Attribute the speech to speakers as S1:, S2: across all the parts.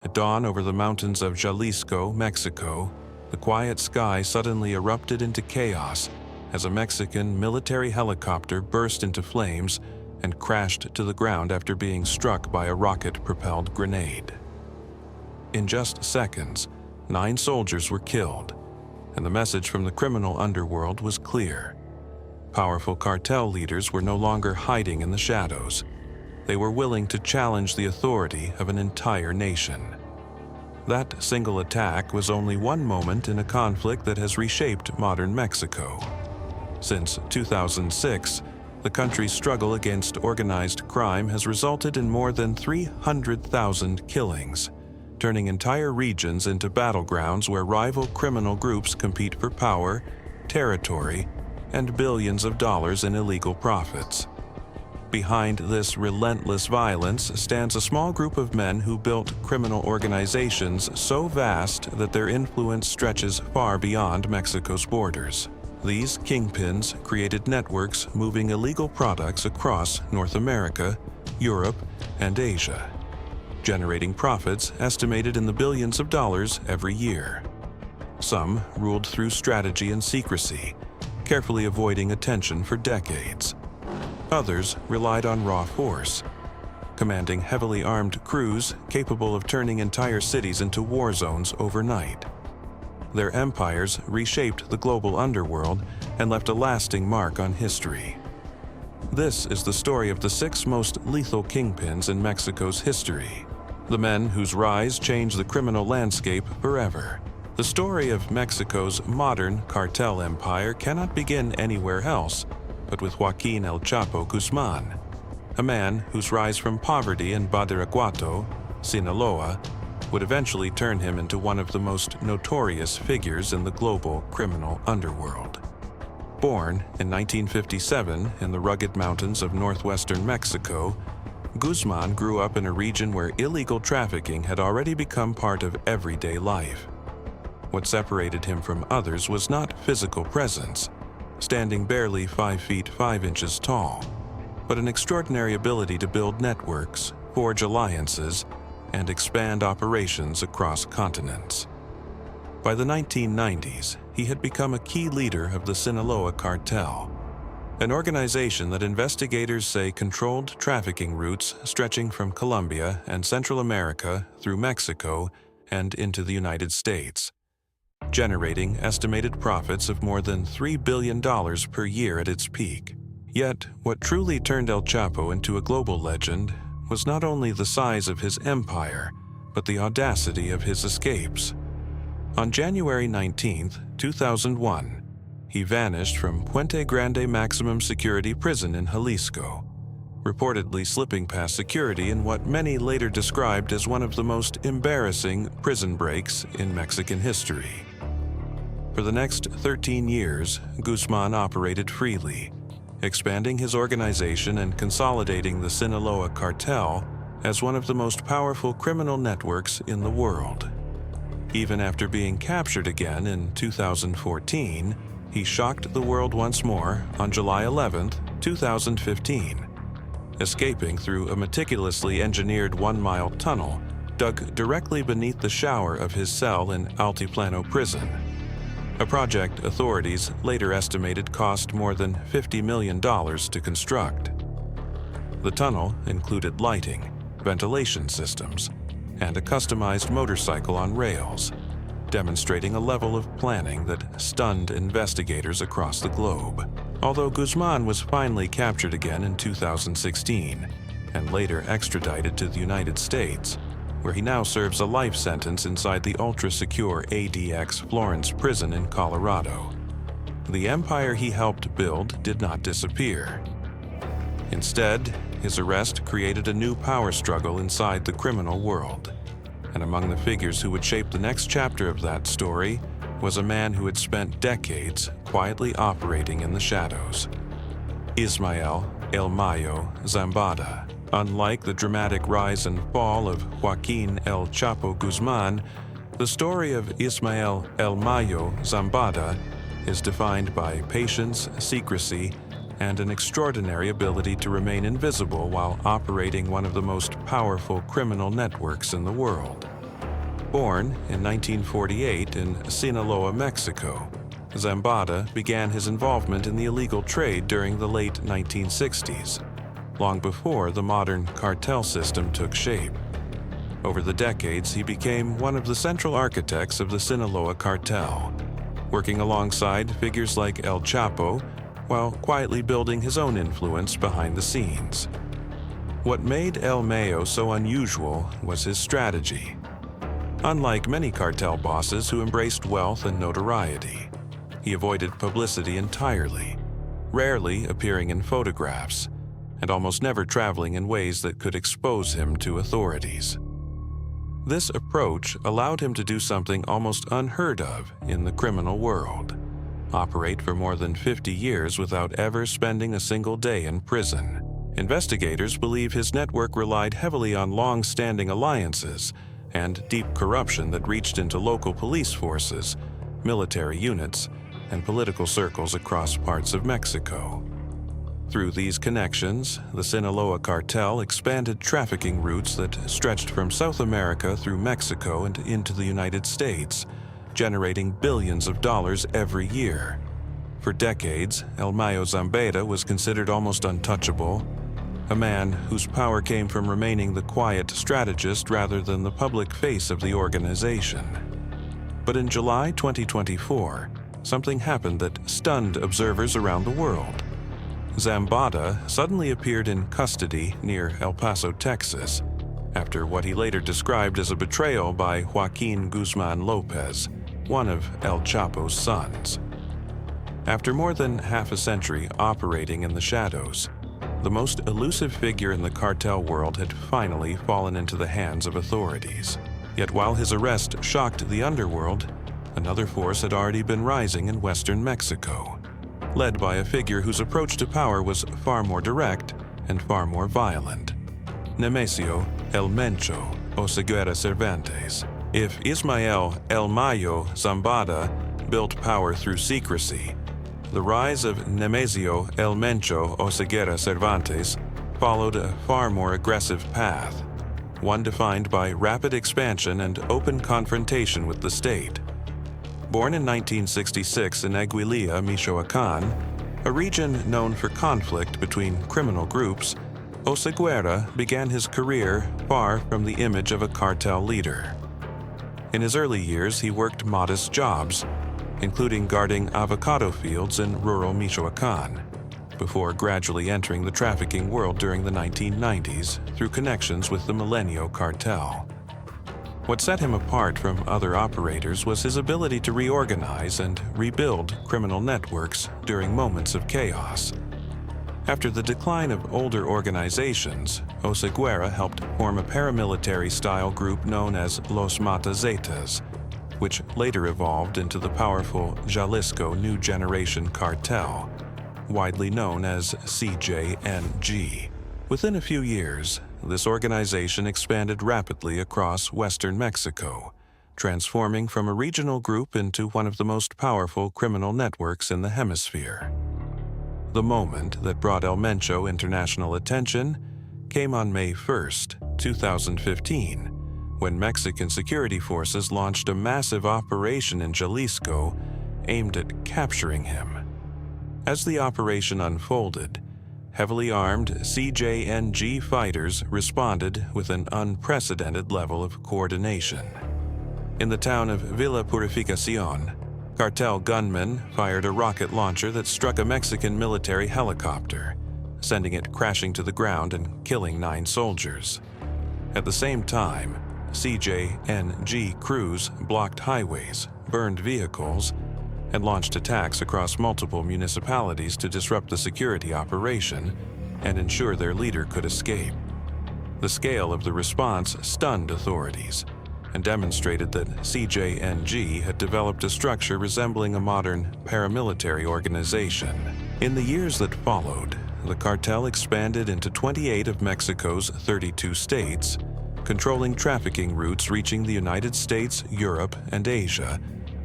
S1: At dawn over the mountains of Jalisco, Mexico, the quiet sky suddenly erupted into chaos as a Mexican military helicopter burst into flames and crashed to the ground after being struck by a rocket-propelled grenade. In just seconds, 9 soldiers were killed, and the message from the criminal underworld was clear. Powerful cartel leaders were no longer hiding in the shadows. They were willing to challenge the authority of an entire nation. That single attack was only one moment in a conflict that has reshaped modern Mexico. Since 2006, the country's struggle against organized crime has resulted in more than 300,000 killings, turning entire regions into battlegrounds where rival criminal groups compete for power, territory, and billions of dollars in illegal profits. Behind this relentless violence stands a small group of men who built criminal organizations so vast that their influence stretches far beyond Mexico's borders. These kingpins created networks moving illegal products across North America, Europe, and Asia, generating profits estimated in the billions of dollars every year. Some ruled through strategy and secrecy, carefully avoiding attention for decades. Others relied on raw force, commanding heavily armed crews capable of turning entire cities into war zones overnight. Their empires reshaped the global underworld and left a lasting mark on history. This is the story of the 6 most lethal kingpins in Mexico's history, the men whose rise changed the criminal landscape forever. The story of Mexico's modern cartel empire cannot begin anywhere else but with Joaquín El Chapo Guzmán, a man whose rise from poverty in Badiraguato, Sinaloa, would eventually turn him into one of the most notorious figures in the global criminal underworld. Born in 1957 in the rugged mountains of northwestern Mexico, Guzmán grew up in a region where illegal trafficking had already become part of everyday life. What separated him from others was not physical presence, standing barely 5 feet 5 inches tall, but an extraordinary ability to build networks, forge alliances, and expand operations across continents. By the 1990s, he had become a key leader of the Sinaloa Cartel, an organization that investigators say controlled trafficking routes stretching from Colombia and Central America through Mexico and into the United States, generating estimated profits of more than $3 billion per year at its peak. Yet, what truly turned El Chapo into a global legend was not only the size of his empire, but the audacity of his escapes. On January 19, 2001, he vanished from Puente Grande Maximum Security Prison in Jalisco, reportedly slipping past security in what many later described as one of the most embarrassing prison breaks in Mexican history. For the next 13 years, Guzmán operated freely, expanding his organization and consolidating the Sinaloa Cartel as one of the most powerful criminal networks in the world. Even after being captured again in 2014, he shocked the world once more on July 11, 2015, escaping through a meticulously engineered 1-mile tunnel dug directly beneath the shower of his cell in Altiplano prison, a project authorities later estimated cost more than $50 million to construct. The tunnel included lighting, ventilation systems, and a customized motorcycle on rails, demonstrating a level of planning that stunned investigators across the globe. Although Guzmán was finally captured again in 2016 and later extradited to the United States, where he now serves a life sentence inside the ultra-secure ADX Florence prison in Colorado, the empire he helped build did not disappear. Instead, his arrest created a new power struggle inside the criminal world, and among the figures who would shape the next chapter of that story was a man who had spent decades quietly operating in the shadows: Ismael El Mayo Zambada. Unlike the dramatic rise and fall of Joaquín El Chapo Guzmán, the story of Ismael El Mayo Zambada is defined by patience, secrecy, and an extraordinary ability to remain invisible while operating one of the most powerful criminal networks in the world. Born in 1948 in Sinaloa, Mexico, Zambada began his involvement in the illegal trade during the late 1960s, long before the modern cartel system took shape. Over the decades, he became one of the central architects of the Sinaloa Cartel, working alongside figures like El Chapo, while quietly building his own influence behind the scenes. What made El Mayo so unusual was his strategy. Unlike many cartel bosses who embraced wealth and notoriety, he avoided publicity entirely, rarely appearing in photographs, and almost never traveling in ways that could expose him to authorities. This approach allowed him to do something almost unheard of in the criminal world: operate for more than 50 years without ever spending a single day in prison. Investigators believe his network relied heavily on long-standing alliances and deep corruption that reached into local police forces, military units, and political circles across parts of Mexico. Through these connections, the Sinaloa Cartel expanded trafficking routes that stretched from South America through Mexico and into the United States, generating billions of dollars every year. For decades, El Mayo Zambada was considered almost untouchable, a man whose power came from remaining the quiet strategist rather than the public face of the organization. But in July 2024, something happened that stunned observers around the world. Zambada suddenly appeared in custody near El Paso, Texas, after what he later described as a betrayal by Joaquín Guzmán Lopez, one of El Chapo's sons. After more than half a century operating in the shadows, the most elusive figure in the cartel world had finally fallen into the hands of authorities. Yet while his arrest shocked the underworld, another force had already been rising in western Mexico, led by a figure whose approach to power was far more direct and far more violent: Nemesio El Mencho Oseguera Cervantes. If Ismael El Mayo Zambada built power through secrecy, the rise of Nemesio El Mencho Oseguera Cervantes followed a far more aggressive path, one defined by rapid expansion and open confrontation with the state. Born in 1966 in Aguililla, Michoacán, a region known for conflict between criminal groups, Oseguera began his career far from the image of a cartel leader. In his early years, he worked modest jobs, including guarding avocado fields in rural Michoacán, before gradually entering the trafficking world during the 1990s through connections with the Milenio Cartel. What set him apart from other operators was his ability to reorganize and rebuild criminal networks during moments of chaos. After the decline of older organizations, Oseguera helped form a paramilitary-style group known as Los Mata Zetas, which later evolved into the powerful Jalisco New Generation Cartel, widely known as CJNG. Within a few years, this organization expanded rapidly across western Mexico, transforming from a regional group into one of the most powerful criminal networks in the hemisphere. The moment that brought El Mencho international attention came on May 1st, 2015, when Mexican security forces launched a massive operation in Jalisco aimed at capturing him. As the operation unfolded, heavily armed CJNG fighters responded with an unprecedented level of coordination. In the town of Villa Purificación, cartel gunmen fired a rocket launcher that struck a Mexican military helicopter, sending it crashing to the ground and killing 9 soldiers. At the same time, CJNG crews blocked highways, burned vehicles, and launched attacks across multiple municipalities to disrupt the security operation and ensure their leader could escape. The scale of the response stunned authorities and demonstrated that CJNG had developed a structure resembling a modern paramilitary organization. In the years that followed, the cartel expanded into 28 of Mexico's 32 states, controlling trafficking routes reaching the United States, Europe, and Asia,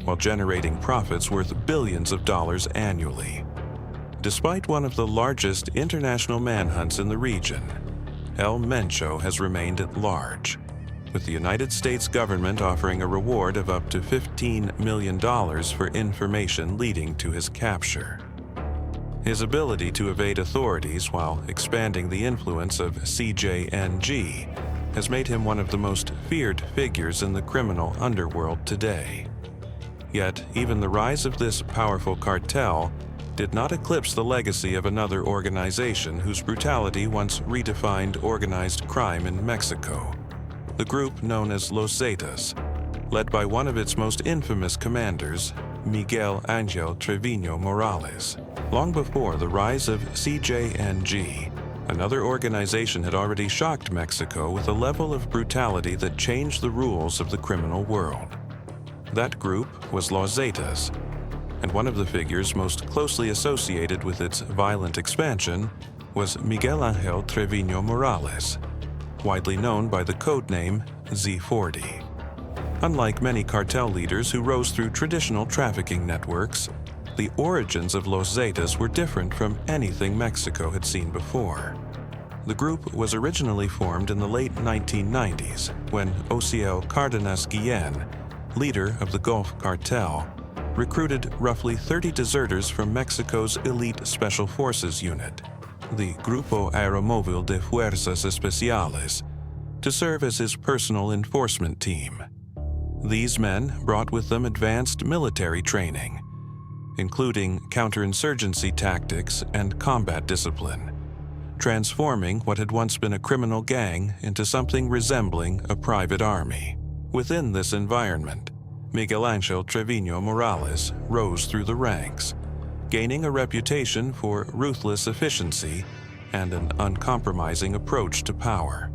S1: while generating profits worth billions of dollars annually. Despite one of the largest international manhunts in the region, El Mencho has remained at large. with the United States government offering a reward of up to $15 million for information leading to his capture. His ability to evade authorities while expanding the influence of CJNG has made him one of the most feared figures in the criminal underworld today. Yet, even the rise of this powerful cartel did not eclipse the legacy of another organization whose brutality once redefined organized crime in Mexico, the group known as Los Zetas, led by one of its most infamous commanders, Miguel Ángel Treviño Morales. Long before the rise of CJNG, another organization had already shocked Mexico with a level of brutality that changed the rules of the criminal world. That group was Los Zetas, and one of the figures most closely associated with its violent expansion was Miguel Ángel Treviño Morales, widely known by the codename Z40. Unlike many cartel leaders who rose through traditional trafficking networks, the origins of Los Zetas were different from anything Mexico had seen before. The group was originally formed in the late 1990s when Osiel Cárdenas Guillén, leader of the Gulf Cartel, recruited roughly 30 deserters from Mexico's elite Special Forces unit, the Grupo Aeromóvil de Fuerzas Especiales, to serve as his personal enforcement team. These men brought with them advanced military training, including counterinsurgency tactics and combat discipline, transforming what had once been a criminal gang into something resembling a private army. Within this environment, Miguel Ángel Treviño Morales rose through the ranks, gaining a reputation for ruthless efficiency and an uncompromising approach to power.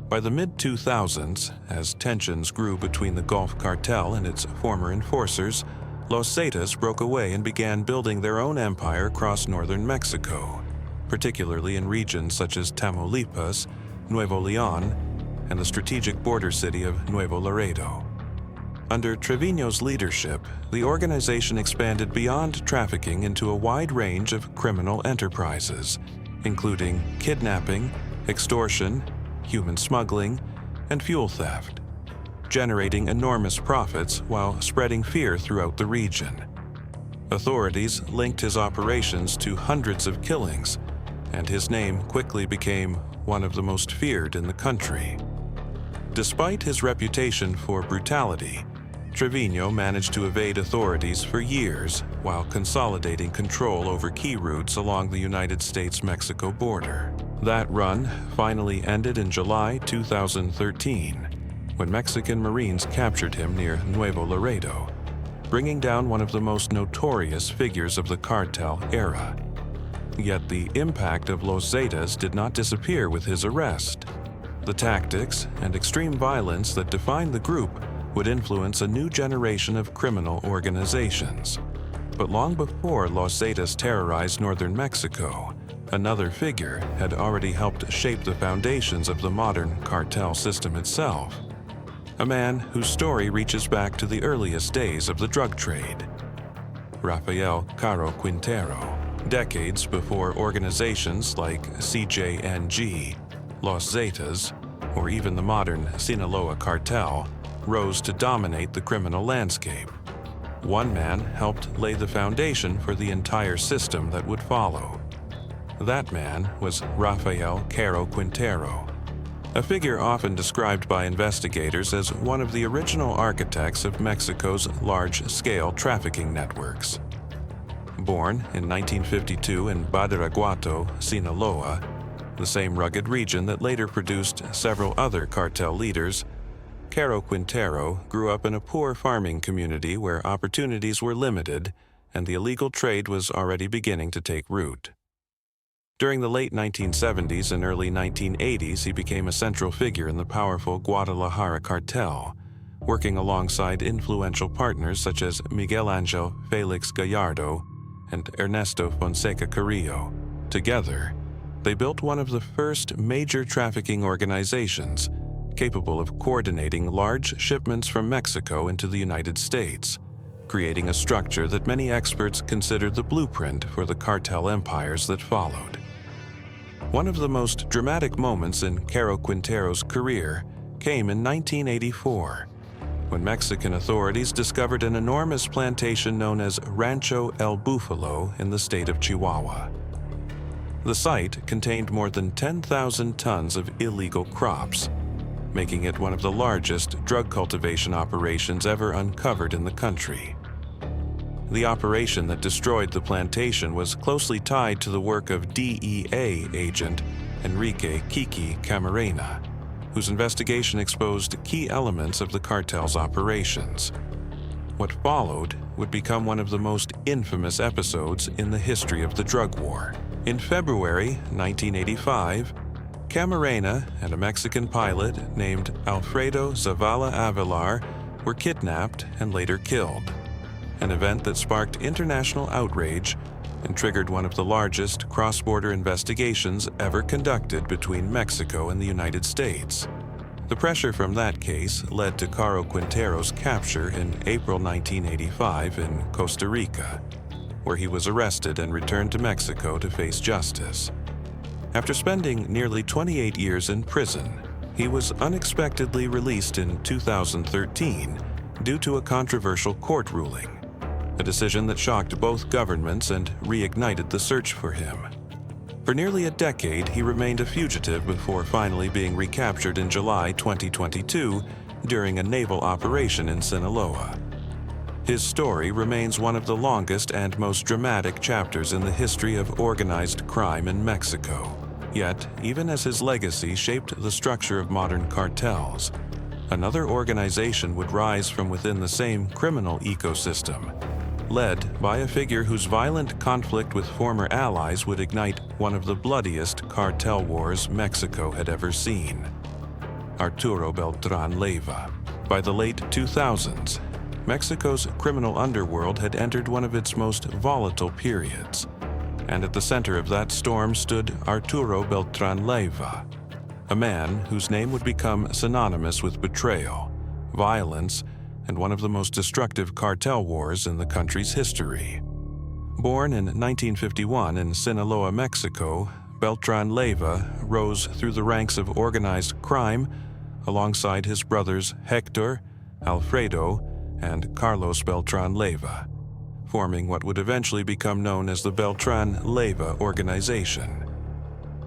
S1: By the mid-2000s, as tensions grew between the Gulf Cartel and its former enforcers, Los Zetas broke away and began building their own empire across northern Mexico, particularly in regions such as Tamaulipas, Nuevo León, and the strategic border city of Nuevo Laredo. Under Treviño's leadership, the organization expanded beyond trafficking into a wide range of criminal enterprises, including kidnapping, extortion, human smuggling, and fuel theft, generating enormous profits while spreading fear throughout the region. Authorities linked his operations to hundreds of killings, and his name quickly became one of the most feared in the country. Despite his reputation for brutality, Treviño managed to evade authorities for years while consolidating control over key routes along the United States-Mexico border. That run finally ended in July 2013, when Mexican Marines captured him near Nuevo Laredo, bringing down one of the most notorious figures of the cartel era. Yet the impact of Los Zetas did not disappear with his arrest. The tactics and extreme violence that defined the group would influence a new generation of criminal organizations. But long before Los Zetas terrorized northern Mexico, another figure had already helped shape the foundations of the modern cartel system itself. A man whose story reaches back to the earliest days of the drug trade. Rafael Caro Quintero. Decades before organizations like CJNG, Los Zetas, or even the modern Sinaloa Cartel rose to dominate the criminal landscape. One man helped lay the foundation for the entire system that would follow. That man was Rafael Caro Quintero, a figure often described by investigators as one of the original architects of Mexico's large-scale trafficking networks. Born in 1952 in Badiraguato, Sinaloa, the same rugged region that later produced several other cartel leaders, Caro Quintero grew up in a poor farming community where opportunities were limited and the illegal trade was already beginning to take root. During the late 1970s and early 1980s, he became a central figure in the powerful Guadalajara cartel, working alongside influential partners such as Miguel Ángel Félix Gallardo and Ernesto Fonseca Carrillo. Together, they built one of the first major trafficking organizations capable of coordinating large shipments from Mexico into the United States, creating a structure that many experts considered the blueprint for the cartel empires that followed. One of the most dramatic moments in Caro Quintero's career came in 1984, when Mexican authorities discovered an enormous plantation known as Rancho El Búfalo in the state of Chihuahua. The site contained more than 10,000 tons of illegal crops, making it one of the largest drug cultivation operations ever uncovered in the country. The operation that destroyed the plantation was closely tied to the work of DEA agent Enrique Kiki Camarena, whose investigation exposed key elements of the cartel's operations. What followed would become one of the most infamous episodes in the history of the drug war. In February 1985, Camarena and a Mexican pilot named Alfredo Zavala Avelar were kidnapped and later killed, an event that sparked international outrage and triggered one of the largest cross-border investigations ever conducted between Mexico and the United States. The pressure from that case led to Caro Quintero's capture in April 1985 in Costa Rica, where he was arrested and returned to Mexico to face justice. After spending nearly 28 years in prison, he was unexpectedly released in 2013 due to a controversial court ruling, a decision that shocked both governments and reignited the search for him. For nearly a decade, he remained a fugitive before finally being recaptured in July 2022 during a naval operation in Sinaloa. His story remains one of the longest and most dramatic chapters in the history of organized crime in Mexico. Yet, even as his legacy shaped the structure of modern cartels, another organization would rise from within the same criminal ecosystem, led by a figure whose violent conflict with former allies would ignite one of the bloodiest cartel wars Mexico had ever seen: Arturo Beltrán Leyva. By the late 2000s, Mexico's criminal underworld had entered one of its most volatile periods, and at the center of that storm stood Arturo Beltrán Leyva, a man whose name would become synonymous with betrayal, violence, and one of the most destructive cartel wars in the country's history. Born in 1951 in Sinaloa, Mexico, Beltrán Leyva rose through the ranks of organized crime alongside his brothers Hector, Alfredo, and Carlos Beltrán Leyva, forming what would eventually become known as the Beltrán Leyva organization.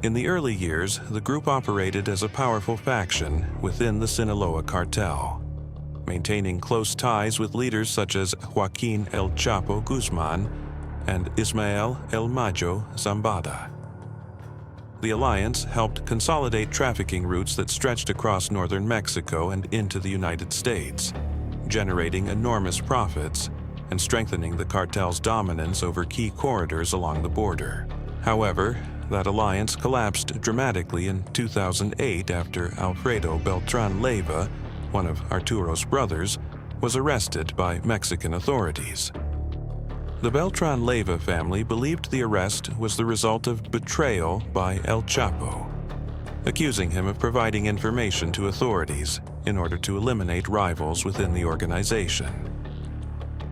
S1: In the early years, the group operated as a powerful faction within the Sinaloa Cartel, maintaining close ties with leaders such as Joaquín El Chapo Guzmán and Ismael El Mayo Zambada. The alliance helped consolidate trafficking routes that stretched across northern Mexico and into the United States, generating enormous profits and strengthening the cartel's dominance over key corridors along the border. However, that alliance collapsed dramatically in 2008 after Alfredo Beltrán Leyva, one of Arturo's brothers, was arrested by Mexican authorities. The Beltrán Leyva family believed the arrest was the result of betrayal by El Chapo, accusing him of providing information to authorities in order to eliminate rivals within the organization.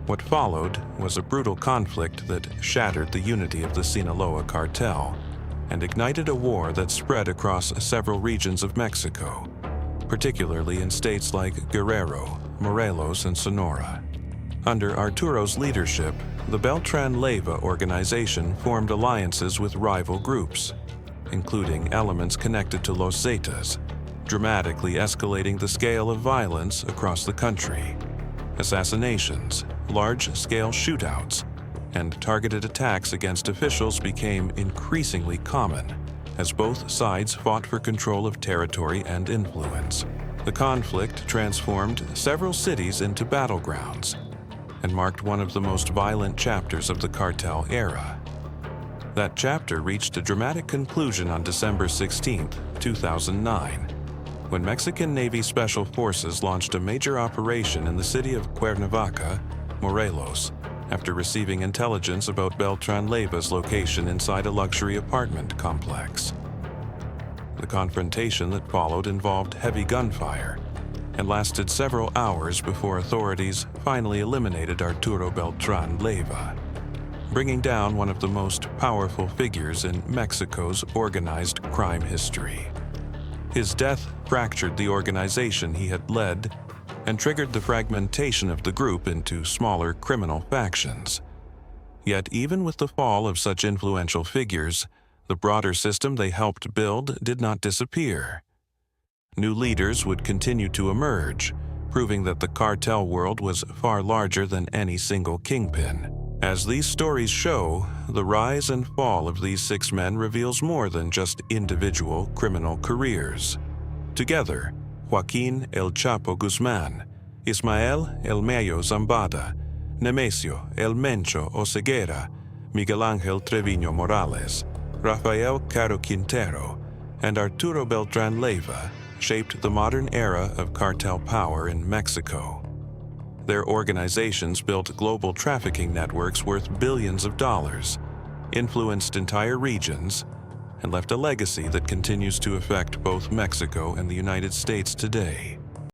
S1: What followed was a brutal conflict that shattered the unity of the Sinaloa Cartel and ignited a war that spread across several regions of Mexico, particularly in states like Guerrero, Morelos, and Sonora. Under Arturo's leadership, the Beltrán Leyva organization formed alliances with rival groups, including elements connected to Los Zetas, dramatically escalating the scale of violence across the country. Assassinations, large-scale shootouts, and targeted attacks against officials became increasingly common as both sides fought for control of territory and influence. The conflict transformed several cities into battlegrounds and marked one of the most violent chapters of the cartel era. That chapter reached a dramatic conclusion on December 16, 2009, when Mexican Navy Special Forces launched a major operation in the city of Cuernavaca, Morelos, after receiving intelligence about Beltrán Leyva's location inside a luxury apartment complex. The confrontation that followed involved heavy gunfire and lasted several hours before authorities finally eliminated Arturo Beltrán Leyva, bringing down one of the most powerful figures in Mexico's organized crime history. His death fractured the organization he had led and triggered the fragmentation of the group into smaller criminal factions. Yet even with the fall of such influential figures, the broader system they helped build did not disappear. New leaders would continue to emerge, proving that the cartel world was far larger than any single kingpin. As these stories show, the rise and fall of these 6 men reveals more than just individual criminal careers. Together, Joaquín El Chapo Guzmán, Ismael El Mayo Zambada, Nemesio El Mencho Oseguera, Miguel Ángel Treviño Morales, Rafael Caro Quintero, and Arturo Beltrán Leyva shaped the modern era of cartel power in Mexico. Their organizations built global trafficking networks worth billions of dollars, influenced entire regions, and left a legacy that continues to affect both Mexico and the United States today.